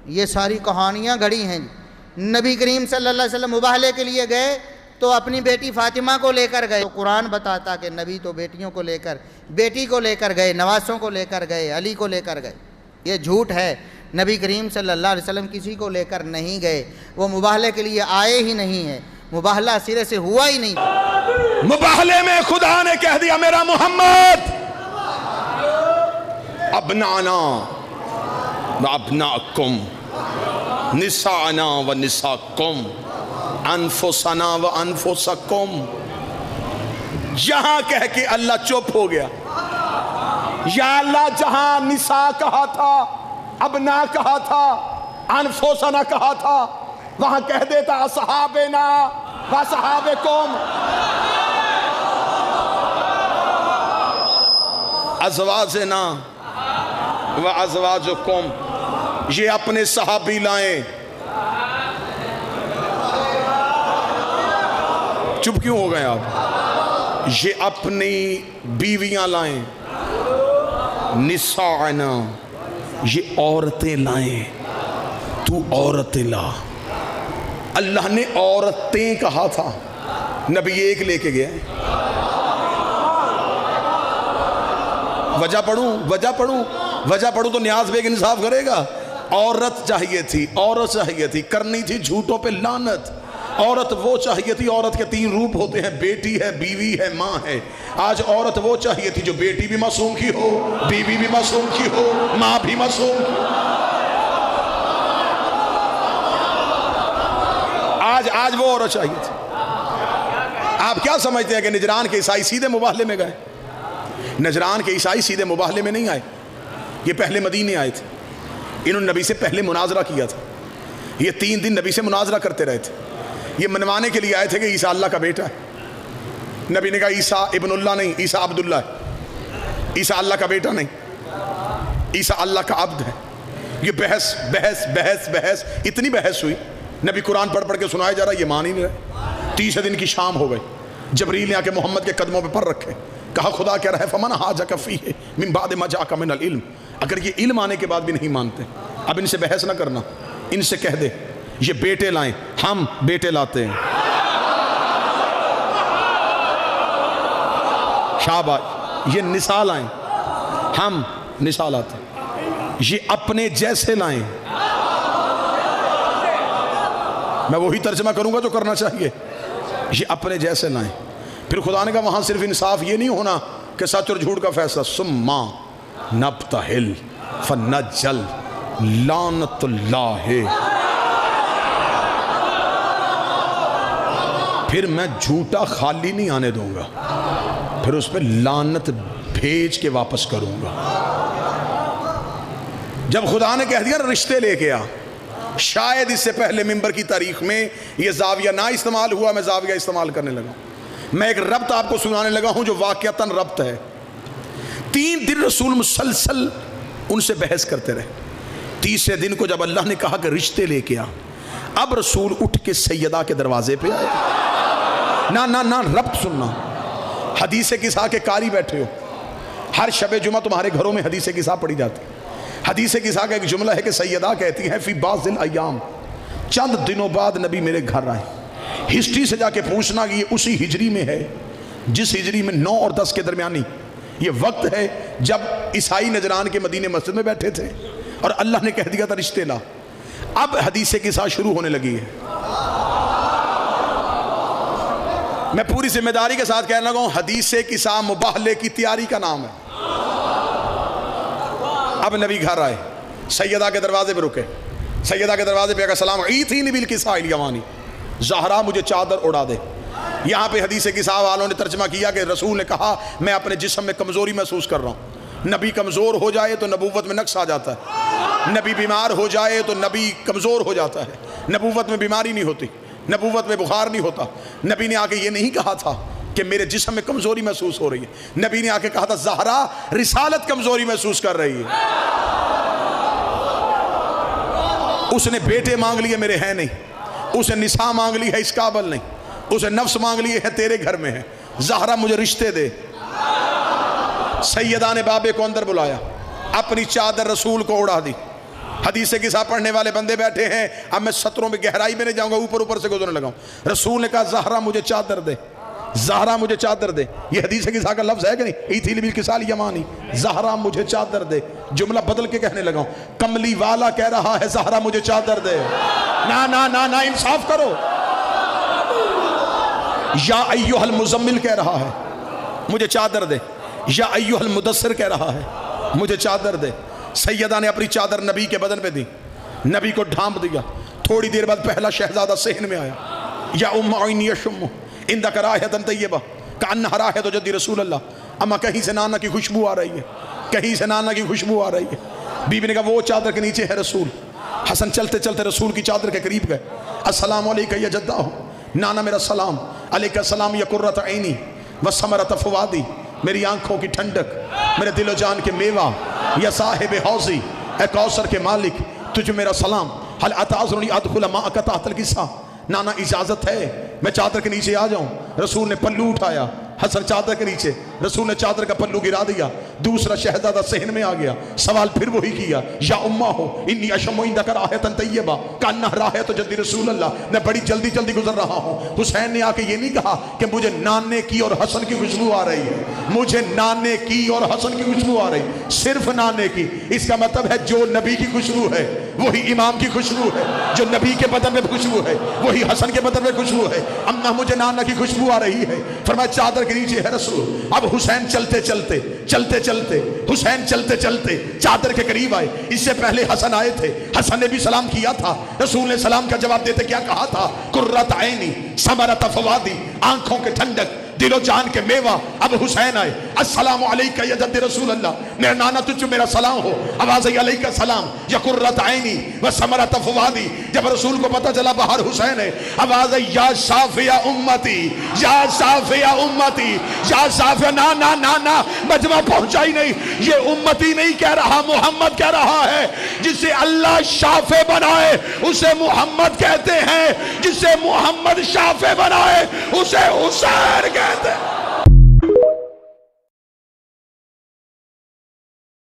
یہ ساری کہانیاں گھڑی ہیں۔ نبی کریم صلی اللہ علیہ وسلم مباہلے کے لیے گئے تو اپنی بیٹی فاطمہ کو لے کر گئے۔ تو قرآن بتاتا کہ نبی تو بیٹیوں کو لے کر، بیٹی کو لے کر گئے، نواسوں کو لے کر گئے، علی کو لے کر گئے۔ یہ جھوٹ ہے، نبی کریم صلی اللہ علیہ وسلم کسی کو لے کر نہیں گئے، وہ مباہلے کے لیے آئے ہی نہیں ہیں، مباہلہ سرے سے ہوا ہی نہیں۔ مباہلے میں خدا نے کہہ دیا میرا محمد ابنانا و ابناکم نساءنا و نساکم انفسنا و انفسکم۔ جہاں کہہ کے اللہ چپ ہو گیا، یا اللہ جہاں نساء کہا تھا، ابنا کہا تھا، انفسنا کہا تھا، وہاں کہہ دیتا اصحابنا و اصحابکم، ازواجنا و ازواجکم۔ یہ اپنے صحابی لائیں، چپ کیوں ہو گئے آپ؟ یہ اپنی بیویاں لائیں، نساءنا، یہ عورتیں لائیں، تو عورتیں لا۔ اللہ نے عورتیں کہا تھا، نبی ایک لے کے گئے۔ وجہ پڑھوں تو نیاز بیگ انصاف کرے گا۔ عورت چاہیے تھی، عورت چاہیے تھی، کرنی تھی جھوٹوں پہ لعنت۔ عورت وہ چاہیے تھی، عورت کے 3 روپ ہوتے ہیں، بیٹی ہے، بیوی ہے، ماں ہے۔ آج عورت وہ چاہیے تھی جو بیٹی بھی معصوم کی ہو، بیوی بھی معصوم کی ہو، ماں بھی معصوم کی ہو۔ آج وہ عورت چاہیے تھی۔ آپ کیا سمجھتے ہیں کہ نجران کے عیسائی سیدھے مباہلے میں گئے؟ نجران کے عیسائی سیدھے مباہلے میں نہیں آئے، یہ پہلے مدینے آئے تھے۔ انہوں نے نبی سے پہلے مناظرہ کیا تھا، یہ 3 دن نبی سے مناظرہ کرتے رہے تھے۔ یہ منوانے کے لیے آئے تھے کہ عیسیٰ اللہ کا بیٹا ہے۔ نبی نے کہا عیسیٰ ابن اللہ نہیں، عیسیٰ عبداللہ ہے، عیسیٰ اللہ کا بیٹا نہیں، عیسیٰ اللہ کا عبد ہے۔ یہ بحث اتنی بحث ہوئی، نبی قرآن پڑھ کے سنایا جا رہا، یہ مان ہی نہیں رہے۔ 30 دن کی شام ہو گئی، جبریل نے آ کے محمد کے قدموں پہ پر رکھے، کہا خدا کہہ رہا ہے فمن حاجک فیہ من بعد ما جاءک من العلم۔ اگر یہ علم آنے کے بعد بھی نہیں مانتے، اب ان سے بحث نہ کرنا، ان سے کہہ دے یہ بیٹے لائیں، ہم بیٹے لاتے ہیں۔ شاباش، یہ نساء لائیں، ہم نساء لاتے ہیں۔ یہ اپنے جیسے لائیں، میں وہی ترجمہ کروں گا جو کرنا چاہیے، یہ اپنے جیسے لائیں۔ پھر خدا نے کہا وہاں صرف انصاف یہ نہیں ہونا کہ سچ اور جھوٹ کا فیصلہ، ثم نبتہل فنجل لعنت اللہ، پھر میں جھوٹا خالی نہیں آنے دوں گا، پھر اس پہ لعنت بھیج کے واپس کروں گا۔ جب خدا نے کہہ دیا رشتے لے کے آ، شاید اس سے پہلے ممبر کی تاریخ میں یہ زاویہ نہ استعمال ہوا، میں زاویہ استعمال کرنے لگا۔ میں ایک ربط آپ کو سنانے لگا ہوں جو واقعتاً ربط ہے۔ 3 دن رسول مسلسل ان سے بحث کرتے رہے۔ 30 دن کو جب اللہ نے کہا کہ رشتے لے کے آ، اب رسول اٹھ کے سیدہ کے دروازے پہ آئے۔ نہ ربط سننا، حدیث قصہ کے قاری بیٹھے ہو، ہر شب جمعہ تمہارے گھروں میں حدیث قصہ پڑھی جاتی ہے۔ حدیث قصہ کا ایک جملہ ہے کہ سیدہ کہتی ہے فی بعض الایام، چند دنوں بعد نبی میرے گھر آئے۔ ہسٹری سے جا کے پوچھنا کہ یہ اسی ہجری میں ہے جس ہجری میں 9 اور 10 کے درمیانی یہ وقت ہے جب عیسائی نجران کے مدینے مسجد میں بیٹھے تھے اور اللہ نے کہہ دیا تھا رشتے لا۔ اب حدیث قصہ شروع ہونے لگی ہے۔ میں پوری ذمہ داری کے ساتھ کہنے لگا ہوں، حدیث قصہ مباہلے کی تیاری کا نام ہے۔ اب نبی گھر آئے، سیدہ کے دروازے پہ رکے، سیدہ کے دروازے پہ سلام عیتھینی بالکساء الیمانی، زہرا مجھے چادر اڑا دے۔ یہاں پہ حدیث قصہ والوں نے ترجمہ کیا کہ رسول نے کہا میں اپنے جسم میں کمزوری محسوس کر رہا ہوں۔ نبی کمزور ہو جائے تو نبوت میں نقص آ جاتا ہے، نبی بیمار ہو جائے تو نبی کمزور ہو جاتا ہے۔ نبوت میں بیماری نہیں ہوتی، نبوت میں بخار نہیں ہوتا۔ نبی نے آ کے یہ نہیں کہا تھا کہ میرے جسم میں کمزوری محسوس ہو رہی ہے، نبی نے آ کے کہا تھا زہرا رسالت کمزوری محسوس کر رہی ہے۔ اس نے بیٹے مانگ لیے میرے ہیں نہیں، اسے نساء مانگ لی ہے اس قابل نہیں، اسے نفس مانگ لیے ہے تیرے گھر میں ہے، زہرا مجھے رشتے دے۔ سیدہ نے بابے کو اندر بلایا، اپنی چادر رسول کو اڑا دی، حدیث سے قصہ پڑھنے والے بندے بیٹھے ہیں. اب میں سطروں میں گہرائی میں نہیں جاؤں گا, اوپر اوپر سے گزرنے لگا ہوں. رسول نے کہا زہرا مجھے چادر دے, زہرا مجھے چادر دے. یہ حدیث سے قصہ کا لفظ ہے کہ نہیں؟ ایتھی بالکسال یمانی, زہرا مجھے چادر دے. جملہ بدل کے کہنے لگا ہوں, کملی والا کہہ رہا ہے زہرا مجھے چادر دے. نا نا نا نا, انصاف کرو. یا ایوہ المزمل کہہ رہا ہے مجھے چادر دے. یا ایوہ المدثر کہہ رہا ہے مجھے چادر دے. سیدہ نے اپنی چادر نبی کے بدن پہ دی, نبی کو ڈھانپ دیا. تھوڑی دیر بعد پہلا شہزادہ صحن میں آیا. یا ام عینی یشم اندک راحۃ طیبہ کأنہا راحۃ جد رسول اللہ. اما کہیں سے نانا کی خوشبو آ رہی ہے, کہیں سے نانا کی خوشبو آ رہی ہے. بی بی نے کہا وہ چادر کے نیچے ہے رسول. حسن چلتے چلتے رسول کی چادر کے قریب گئے. السلام علیکہ یا جدہ, نانا میرا سلام. علیکہ السلام یا قرۃ عینی و ثمرۃ فؤادی, میری آنکھوں کی ٹھنڈک, میرے دل و جان کے میوہ. یا صاحب حوضی, اے کوثر کے مالک, تجھے میرا سلام. حل اتعذرنی ادخل ماءک تحت الکسا, نانا اجازت ہے میں چادر کے نیچے آ جاؤں. رسول نے پلو اٹھایا, حسن چادر کے نیچے, رسول نے چادر کا پلو گرا دیا. دوسرا شہزادہ صحن میں آ گیا, سوال پھر وہی کیا. یا امہ ہو انی اشم عندک راحۃ طیبہ کأنہا راحۃ جد رسول اللہ, میں بڑی جلدی جلدی گزر رہا ہوں. حسین نے آ کے یہ نہیں کہا کہ مجھے نانے کی اور حسن کی خوشبو آ رہی ہے, مجھے نانے کی اور حسن کی خوشبو آ رہی, صرف نانے کی. اس کا مطلب ہے جو نبی کی خوشبو ہے وہی امام کی خوشبو ہے, جو نبی کے بدن میں خوشبو ہے وہی حسن کے بدن میں خوشبو ہے. اماں مجھے نانا کی خوشبو آ رہی ہے. فرمایا چادر کے نیچے ہے رسول. اب حسین چلتے چلتے چلتے چلتے حسین چلتے چلتے چادر کے قریب آئے. اس سے پہلے حسن آئے تھے, حسن نے بھی سلام کیا تھا. رسول نے سلام کا جواب دیتے کیا کہا تھا؟ قرۃ عینی ثمرۃ فؤادی, آنکھوں کے ٹھنڈک, دل و جان کے میوہ. اب حسین آئے, السلام علیکہ یا جد رسول اللہ, میرا نانا تجھ میرا سلام ہو. آواز آئی علیکہ السلام یا قرۃ عینی و ثمرۃ فؤادی. جب رسول کو پتہ چلا باہر حسین ہے, آواز آئی یا شافع امتی, یا شافع امتی, یا شافع. نا نا نا نا, مجمع پہنچا ہی نہیں. یہ امتی نہیں کہہ رہا, محمد کہہ رہا ہے. جسے اللہ شافع بنائے اسے محمد کہتے ہیں, جسے محمد شافع بنائے اسے حسین کہتے ہیں.